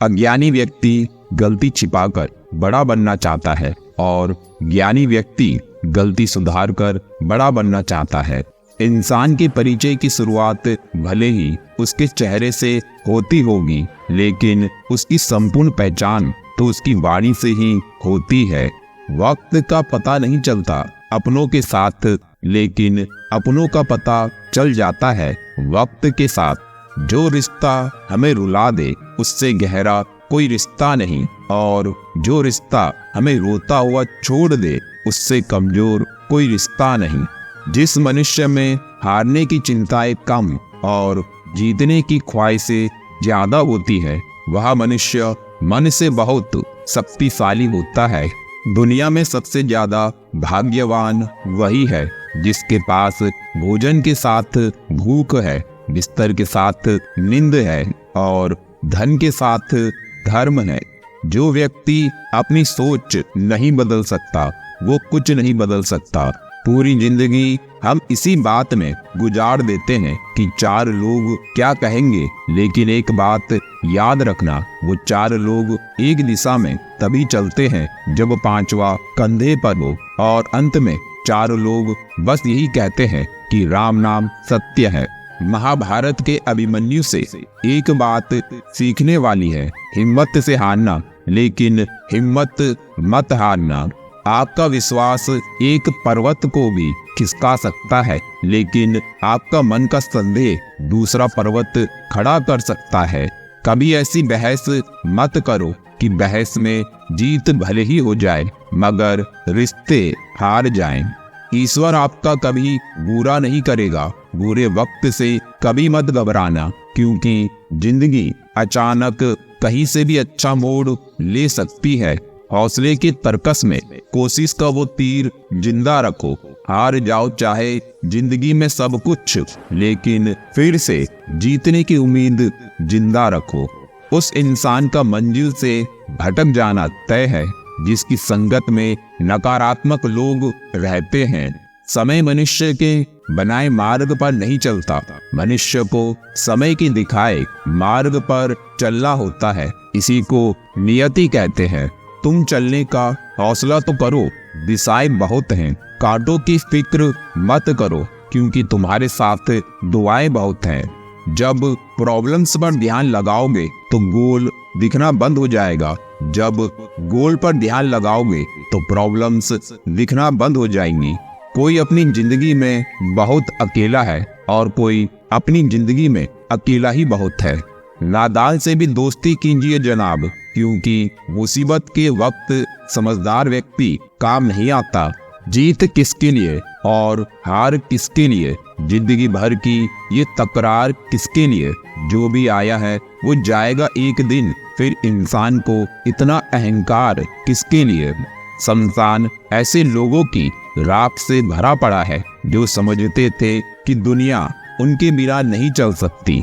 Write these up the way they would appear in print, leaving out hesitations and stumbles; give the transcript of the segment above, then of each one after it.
अज्ञानी व्यक्ति गलती छिपाकर बड़ा बनना चाहता है और ज्ञानी व्यक्ति गलती सुधारकर बड़ा बनना चाहता है। इंसान के परिचय की शुरुआत भले ही उसके चेहरे से होती होगी, लेकिन उसकी संपूर्ण पहचान तो उसकी वाणी से ही होती है। वक्त का पता नहीं चलता अपनों के साथ, लेकिन अपनों का पता चल जाता है वक्त के साथ। जो रिश्ता हमें रुला दे उससे गहरा कोई रिश्ता नहीं, और जो रिश्ता हमें रोता हुआ छोड़ दे उससे कमजोर कोई रिश्ता नहीं। जिस मनुष्य में हारने की चिंताएं कम और जीतने की ख्वाहिशें ज्यादा होती है, वह मनुष्य मन से बहुत शक्तिशाली होता है। दुनिया में सबसे ज्यादा भाग्यवान वही है जिसके पास भोजन के साथ भूख है, बिस्तर के साथ नींद है और धन के साथ धर्म है। जो व्यक्ति अपनी सोच नहीं बदल सकता वो कुछ नहीं बदल सकता। पूरी जिंदगी हम इसी बात में गुजार देते हैं कि 4 लोग क्या कहेंगे, लेकिन एक बात याद रखना, वो 4 लोग एक दिशा में तभी चलते हैं जब 5वां कंधे पर हो, और अंत में 4 लोग बस यही कहते हैं कि राम नाम सत्य है। महाभारत के अभिमन्यु से एक बात सीखने वाली है, हिम्मत से हारना, लेकिन हिम्मत मत हारना। आपका विश्वास एक पर्वत को भी खिसका सकता है, लेकिन आपका मन का संदेह दूसरा पर्वत खड़ा कर सकता है। कभी ऐसी बहस मत करो कि बहस में जीत भले ही हो जाए मगर रिश्ते हार जाएं। ईश्वर आपका कभी बुरा नहीं करेगा। बुरे वक्त से कभी मत घबराना, क्योंकि जिंदगी अचानक कहीं से भी अच्छा मोड़ ले सकती है। हौसले के तर्कस में कोशिश का वो तीर जिंदा रखो। हार जाओ चाहे जिंदगी में सब कुछ, लेकिन फिर से जीतने की उम्मीद जिंदा रखो। उस इंसान का मंजिल से भटक जाना तय है जिसकी संगत में नकारात्मक लोग रहते हैं। समय मनुष्य के बनाए मार्ग पर नहीं चलता, मनुष्य को समय की दिखाए मार्ग पर चलना होता है। इसी को नियति कहते हैं। तुम चलने का हौसला तो करो, दिशाएं बहुत हैं। कांटों की फिक्र मत करो, क्योंकि तुम्हारे साथ दुआएं बहुत हैं। जब प्रॉब्लम्स पर ध्यान लगाओगे तो गोल दिखना बंद हो जाएगा। जब गोल पर ध्यान लगाओगे तो प्रॉब्लम्स दिखना बंद हो जाएंगी। कोई अपनी जिंदगी में बहुत अकेला है और कोई अपनी जिंदगी में अकेला ही बहुत है। नादान से भी दोस्ती कीजिए जनाब, क्योंकि मुसीबत के वक्त समझदार व्यक्ति काम नहीं आता। जीत किसके लिए और हार किसके लिए, जिंदगी भर की ये तकरार किसके लिए। जो भी आया है वो जाएगा एक दिन, फिर इंसान को इतना अहंकार किसके लिए। शमशान ऐसे लोगों की राख से भरा पड़ा है जो समझते थे कि दुनिया उनके बिना नहीं चल सकती।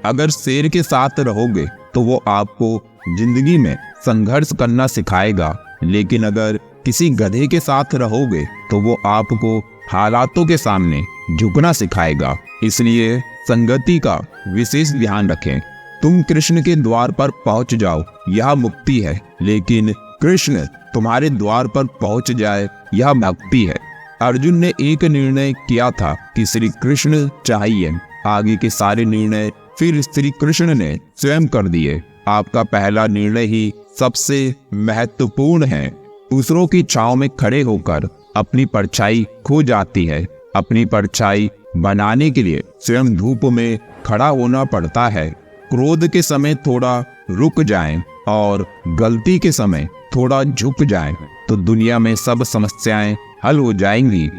अगर शेर के साथ रहोगे तो वो आपको जिंदगी में संघर्ष करना सिखाएगा, लेकिन अगर किसी गधे के साथ रहोगे तो वो आपको हालातों के सामने झुकना सिखाएगा। इसलिए संगति का विशेष ध्यान रखें। तुम कृष्ण के द्वार पर पहुंच जाओ, यह मुक्ति है, लेकिन कृष्ण तुम्हारे द्वार पर पहुंच जाए यह भक्ति है। अर्जुन ने एक निर्णय किया था कि श्री कृष्ण चाहिए, आगे के सारे निर्णय फिर श्री कृष्ण ने स्वयं कर दिए। आपका पहला निर्णय ही सबसे महत्वपूर्ण है। दूसरों की छांव में खड़े होकर अपनी परछाई खो जाती है। अपनी परछाई बनाने के लिए स्वयं धूप में खड़ा होना पड़ता है। क्रोध के समय थोड़ा रुक जाएं और गलती के समय थोड़ा झुक जाएं, तो दुनिया में सब समस्याएं हल हो जाएंगी।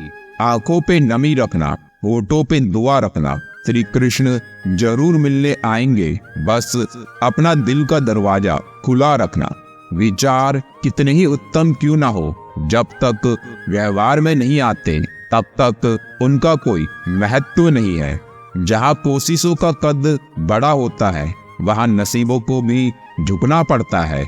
आंखों पे नमी रखना, होठों पे दुआ रखना। श्री कृष्ण जरूर मिलने आएंगे, बस अपना दिल का दरवाजा खुला रखना। विचार कितने ही उत्तम क्यों ना हो, जब तक व्यवहार में नहीं आते तब तक उनका कोई महत्व नहीं है। जहाँ कोशिशों का कद बड़ा होता है वहाँ नसीबों को भी झुकना पड़ता है।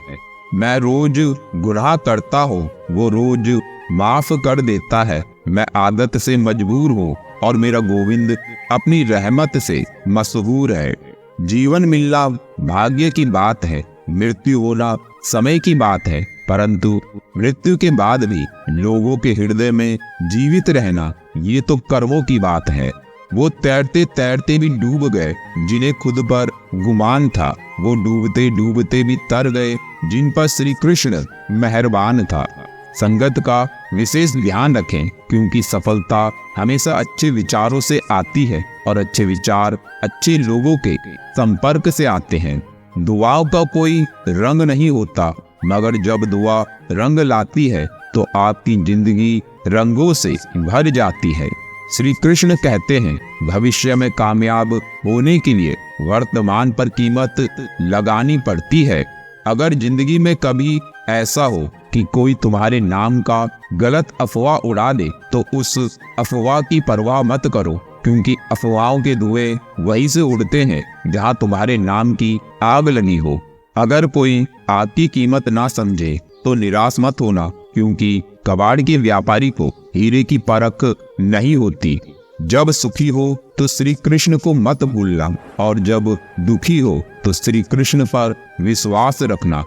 मैं रोज गुनाह करता हूँ, वो रोज माफ कर देता है। मैं आदत से मजबूर हूँ और मेरा गोविंद अपनी रहमत से मशहूर है। जीवन मिलना भाग्य की बात है, मृत्यु होना समय की बात है, परंतु मृत्यु के बाद भी लोगों के हृदय में जीवित रहना ये तो कर्मों की बात है। वो तैरते तैरते भी डूब गए जिन्हें खुद पर गुमान था, वो डूबते डूबते भी तर गए जिन पर श्री कृष्ण मेहरबान था। संगत का विशेष ध्यान रखें, क्योंकि सफलता हमेशा अच्छे विचारों से आती है और अच्छे विचार अच्छे लोगों के संपर्क से आते हैं। दुआओं का कोई रंग नहीं होता, मगर जब दुआ रंग लाती है तो आपकी जिंदगी रंगों से भर जाती है। श्री कृष्ण कहते हैं, भविष्य में कामयाब होने के लिए वर्तमान पर कीमत लगानी पड़ती है। अगर जिंदगी में कभी ऐसा हो कि कोई तुम्हारे नाम का गलत अफवाह उड़ा दे, तो उस अफवाह की परवाह मत करो, क्योंकि अफवाहों के धुएं वहीं से उड़ते हैं जहां तुम्हारे नाम की आग लगी हो। अगर कोई आपकी कीमत ना समझे तो निराश मत होना, क्योंकि कबाड़ के व्यापारी को हीरे की परख नहीं होती। जब सुखी हो तो श्री कृष्ण को मत भूलना, और जब दुखी हो तो श्री कृष्ण पर विश्वास रखना।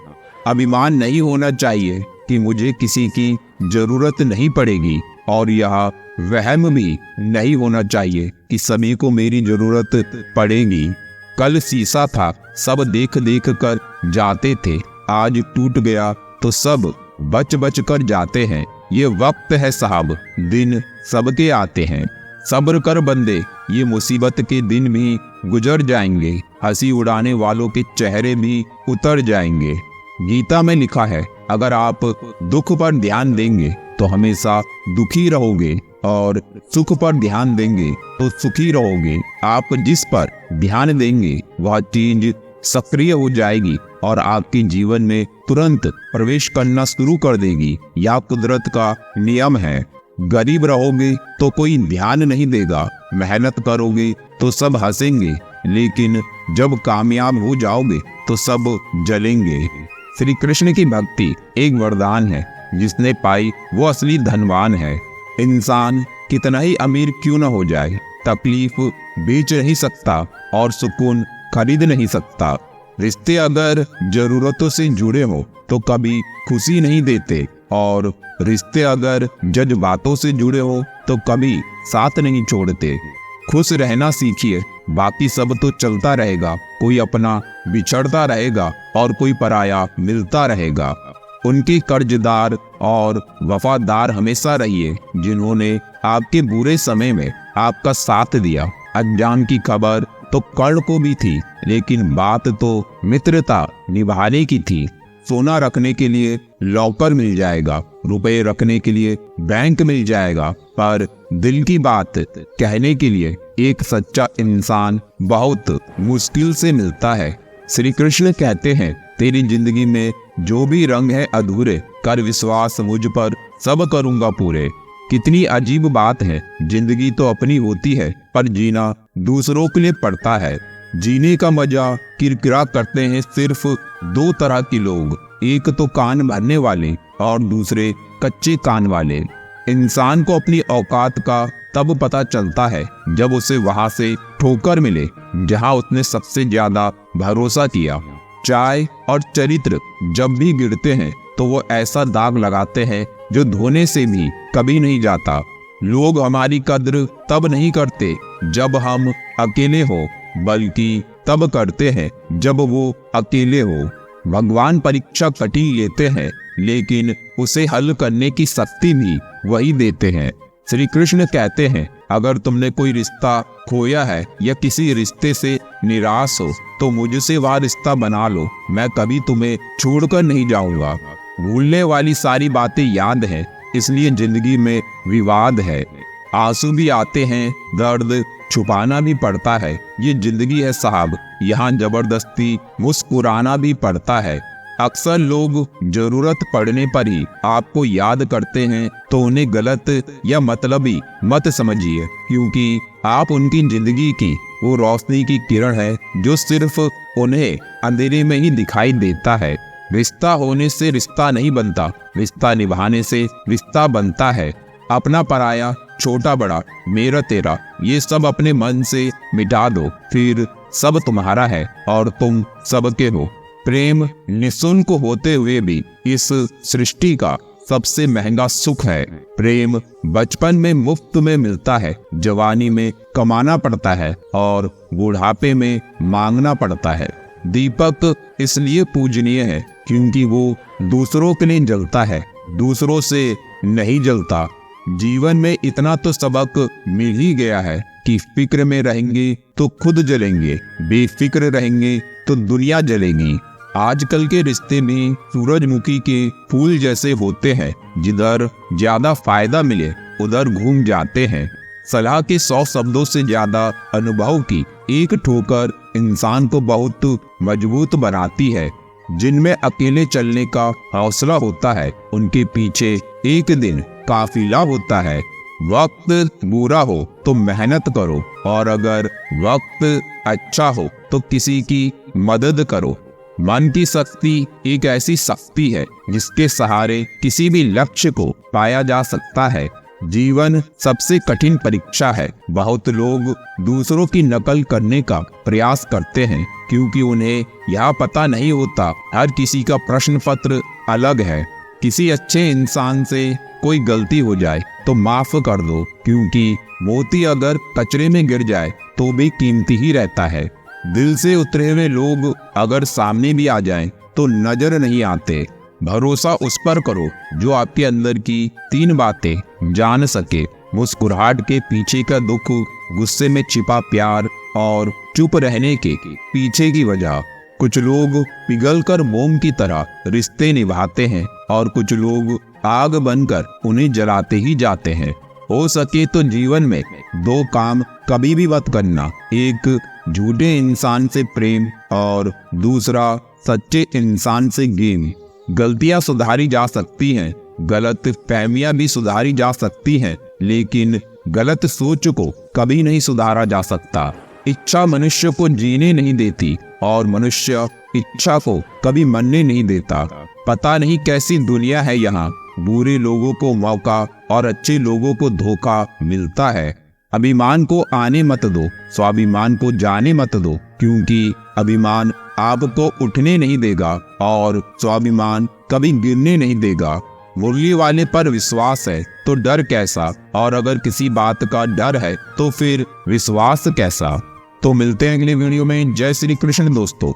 अभिमान नहीं होना चाहिए कि मुझे किसी की जरूरत नहीं पड़ेगी, और यह वहम भी नहीं होना चाहिए कि सभी को मेरी जरूरत पड़ेगी। कल शीशा था, सब देख देख कर जाते थे, आज टूट गया तो सब बच बच कर जाते हैं। ये वक्त है साहब, दिन सबके आते हैं। सब्र कर बंदे, ये मुसीबत के दिन भी गुजर जाएंगे, हंसी उड़ाने वालों के चेहरे भी उतर जाएंगे। गीता में लिखा है, अगर आप दुख पर ध्यान देंगे तो हमेशा दुखी रहोगे, और सुख पर ध्यान देंगे तो सुखी रहोगे। आप जिस पर ध्यान देंगे वह चीज सक्रिय हो जाएगी और आपके जीवन में तुरंत प्रवेश करना शुरू कर देगी। यह कुदरत का नियम है। गरीब रहोगे तो कोई ध्यान नहीं देगा, मेहनत करोगे तो सब हंसेंगे, लेकिन जब कामयाब हो जाओगे तो सब जलेंगे। श्री कृष्ण की भक्ति एक वरदान है, जिसने पाई वो असली धनवान है। इंसान कितना ही अमीर क्यों न हो जाए, तकलीफ बेच नहीं सकता और सुकून खरीद नहीं सकता। रिश्ते अगर जरूरतों से जुड़े हो तो कभी खुशी नहीं देते, और रिश्ते अगर जज्बातों से जुड़े हो तो कभी साथ नहीं छोड़ते। खुश रहना सीखिए, बाकी सब तो चलता रहेगा। कोई अपना बिछड़ता रहेगा और कोई पराया मिलता रहेगा। उनके कर्जदार और वफादार हमेशा रहिए जिन्होंने आपके बुरे समय में आपका साथ दिया। अनजान की खबर तो कर्ण को भी थी, लेकिन बात तो मित्रता निभाने की थी। सोना रखने के लिए लॉकर मिल जाएगा, रुपए रखने के लिए बैंक मिल जाएगा, पर दिल की बात कहने के लिए एक सच्चा इंसान बहुत मुश्किल से मिलता है। श्री कृष्ण कहते हैं, तेरी जिंदगी में जो भी रंग है अधूरे, कर विश्वास मुझ पर सब करूंगा पूरे। कितनी अजीब बात है, जिंदगी तो अपनी होती है पर जीना दूसरों के लिए पड़ता है। जीने का मजा किरकिरा करते हैं सिर्फ दो तरह के लोग, एक तो कान भरने वाले और दूसरे कच्चे कान वाले। इंसान को अपनी औकात का तब पता चलता है जब उसे वहां से ठोकर मिले जहां उसने सबसे ज्यादा भरोसा किया। चाय और चरित्र जब भी गिरते हैं तो वो ऐसा दाग लगाते हैं जो धोने से भी कभी नहीं जाता। लोग हमारी कद्र तब नहीं करते जब हम अकेले हो, बल्कि तब करते हैं जब वो अकेले हो। भगवान परीक्षा कठिन लेते हैं, लेकिन उसे हल करने की शक्ति भी वही देते हैं। श्री कृष्ण कहते हैं, अगर तुमने कोई रिश्ता खोया है या किसी रिश्ते से निराश हो तो मुझसे वह रिश्ता बना लो, मैं कभी तुम्हें छोड़कर नहीं जाऊंगा। भूलने वाली सारी बातें याद है, इसलिए जिंदगी में विवाद है। आंसू भी आते हैं, दर्द छुपाना भी पड़ता है। ये जिंदगी है साहब, यहाँ जबरदस्ती मुस्कुराना भी पड़ता है। अक्सर लोग जरूरत पड़ने पर ही आपको याद करते हैं, तो उन्हें गलत या मतलबी मत समझिए, क्योंकि आप उनकी जिंदगी की वो रोशनी की किरण है जो सिर्फ उन्हें अंधेरे में ही दिखाई देता है। रिश्ता होने से रिश्ता नहीं बनता, रिश्ता निभाने से रिश्ता बनता है। अपना पराया, छोटा बड़ा, मेरा तेरा, ये सब अपने मन से मिटा दो, फिर सब तुम्हारा है और तुम सबके हो। प्रेम निःशुल्क होते हुए भी इस सृष्टि का सबसे महंगा सुख है। प्रेम बचपन में मुफ्त में मिलता है, जवानी में कमाना पड़ता है और बुढ़ापे में मांगना पड़ता है। दीपक इसलिए पूजनीय है क्योंकि वो दूसरों के लिए जलता है, दूसरों से नहीं जलता। जीवन में इतना तो सबक मिल ही गया है कि फिक्र में रहेंगे तो खुद जलेंगे, बेफिक्र रहेंगे तो दुनिया जलेगी। आजकल के रिश्ते में सूरजमुखी के फूल जैसे होते हैं, जिधर ज्यादा फायदा मिले उधर घूम जाते हैं। सलाह के 100 शब्दों से ज्यादा अनुभव की एक ठोकर इंसान को बहुत मजबूत बनाती है। जिनमें अकेले चलने का हौसला होता है, उनके पीछे एक दिन काफिला होता है। वक्त बुरा हो तो मेहनत करो, और अगर वक्त अच्छा हो तो किसी की मदद करो। मन की शक्ति एक ऐसी शक्ति है जिसके सहारे किसी भी लक्ष्य को पाया जा सकता है। जीवन सबसे कठिन परीक्षा है। बहुत लोग दूसरों की नकल करने का प्रयास करते हैं क्योंकि उन्हें यह पता नहीं होता हर किसी का प्रश्न पत्र अलग है। किसी अच्छे इंसान से कोई गलती हो जाए तो माफ कर दो, क्योंकि मोती अगर कचरे में गिर जाए तो भी कीमती ही रहता है। दिल से उतरे हुए लोग अगर सामने भी आ जाएं तो नजर नहीं आते। भरोसा उस पर करो जो आपके अंदर की 3 बातें जान सके। मुस्कुराहट के पीछे का दुख, गुस्से में छिपा प्यार और चुप रहने के पीछे की वजह। कुछ लोग पिघलकर मोम की तरह रिश्ते निभाते हैं और कुछ लोग आग बनकर उन्हें जलाते ही जाते हैं। हो सके तो जीवन में 2 काम कभी भी मत करना, एक झूठे इंसान से प्रेम और दूसरा सच्चे इंसान से गेम। गलतियां सुधारी जा सकती हैं, गलत फहमियां भी सुधारी जा सकती हैं, लेकिन गलत सोच को कभी नहीं सुधारा जा सकता। इच्छा मनुष्य को जीने नहीं देती और मनुष्य इच्छा को कभी मरने नहीं देता। पता नहीं कैसी दुनिया है यहाँ, बुरे लोगों को मौका और अच्छे लोगों को धोखा मिलता है। अभिमान को आने मत दो, स्वाभिमान को जाने मत दो, क्योंकि अभिमान आपको उठने नहीं देगा और स्वाभिमान कभी गिरने नहीं देगा। मुरली वाले पर विश्वास है तो डर कैसा, और अगर किसी बात का डर है तो फिर विश्वास कैसा। तो मिलते हैं अगले वीडियो में। जय श्री कृष्ण दोस्तों।